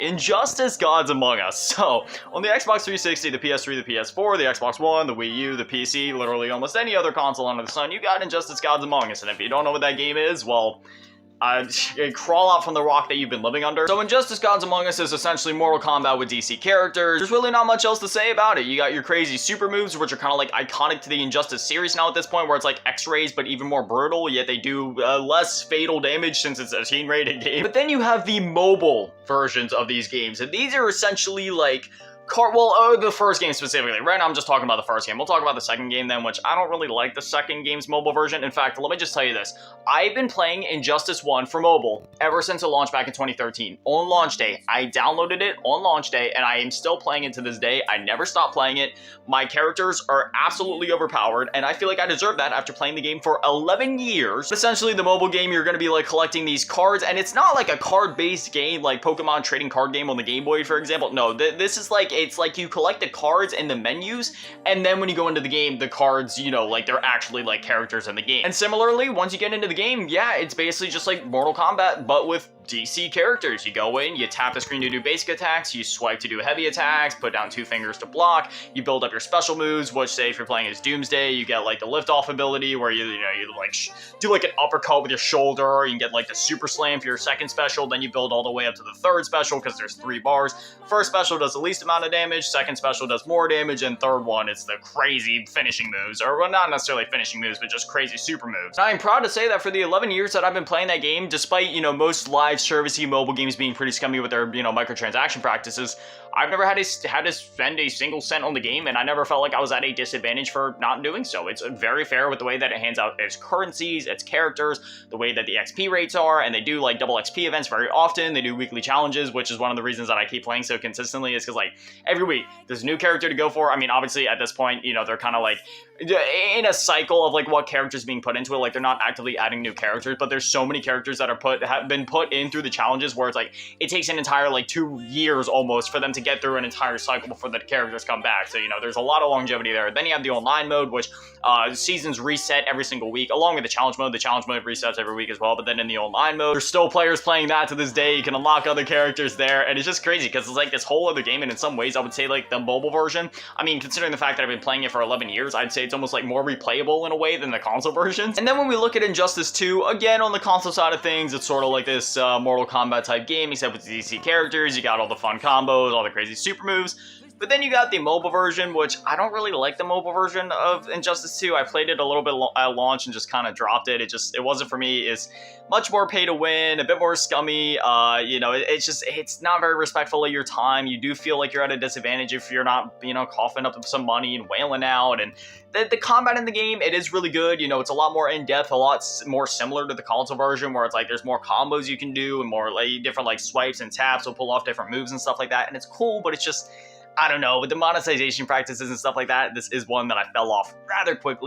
Injustice Gods Among Us. So, on the Xbox 360, the PS3, the PS4, the Xbox One, the Wii U, the PC, literally almost any other console under the sun, you got Injustice Gods Among Us. And if you don't know what that game is, well, crawl out from the rock that you've been living under. So Injustice Gods Among Us is essentially Mortal Kombat with DC characters. There's really not much else to say about it. You got your crazy super moves, which are kind of like iconic to the Injustice series now at this point, where it's like X-rays, but even more brutal, yet they do less fatal damage since it's a teen-rated game. But then you have the mobile versions of these games, and these are essentially like the first game specifically. Right now I'm just talking about the first game. We'll talk about the second game then, which I don't really like the second game's mobile version. In fact, let me just tell you this. I've been playing Injustice 1 for mobile ever since it launched back in 2013. On launch day, I downloaded it on launch day, and I am still playing it to this day. I never stopped playing it. My characters are absolutely overpowered, and I feel like I deserve that after playing the game for 11 years. Essentially, the mobile game, you're going to be like collecting these cards, and it's not like a card-based game like Pokemon trading card game on the Game Boy, for example. No, this is like, it's like you collect the cards in the menus, and then when you go into the game, the cards, you know, like they're actually like characters in the game. And similarly, once you get into the game, yeah, it's basically just like Mortal Kombat, but with DC characters. You go in, you tap the screen to do basic attacks, you swipe to do heavy attacks, put down 2 fingers to block, you build up your special moves, which say if you're playing as Doomsday, you get like the lift off ability where you like do like an uppercut with your shoulder, you can get like the super slam for your second special, then you build all the way up to the third special because there's 3 bars. First special does the least amount of damage, second special does more damage, and third one, it's the crazy finishing moves, or well, not necessarily finishing moves, but just crazy super moves. I'm proud to say that for the 11 years that I've been playing that game, despite, you know, most live servicey mobile games being pretty scummy with their, you know, microtransaction practices, I've never had to spend a single cent on the game, and I never felt like I was at a disadvantage for not doing so. It's very fair with the way that it hands out its currencies, its characters, the way that the XP rates are, and they do like double XP events very often. They do weekly challenges, which is one of the reasons that I keep playing so consistently, is because like every week there's a new character to go for. I mean, obviously at this point, you know, they're kind of like in a cycle of like what characters being put into it. Like they're not actively adding new characters, but there's so many characters that have been put in through the challenges where it's like it takes an entire like 2 years almost for them to get through an entire cycle before the characters come back. So, you know, there's a lot of longevity there. Then you have the online mode, which seasons reset every single week, along with the challenge mode. The challenge mode resets every week as well. But then in the online mode, there's still players playing that to this day. You can unlock other characters there, and it's just crazy because it's like this whole other game. And in some ways, I would say like the mobile version, I mean, considering the fact that I've been playing it for 11 years, I'd say it's almost like more replayable in a way than the console versions. And then when we look at Injustice 2, again, on the console side of things, it's sort of like this Mortal Kombat type game, except with DC characters. You got all the fun combos, all the crazy super moves. But then you got the mobile version, which I don't really like the mobile version of Injustice 2. I played it a little bit at launch and just kind of dropped it. It wasn't for me. It's much more pay to win, a bit more scummy. You know, it's not very respectful of your time. You do feel like you're at a disadvantage if you're not, you know, coughing up some money and wailing out. And the combat in the game, it is really good. You know, it's a lot more in-depth, a lot more similar to the console version, where it's like there's more combos you can do and more like different like swipes and taps will pull off different moves and stuff like that. And it's cool, but it's just, I don't know, with the monetization practices and stuff like that, this is one that I fell off rather quickly.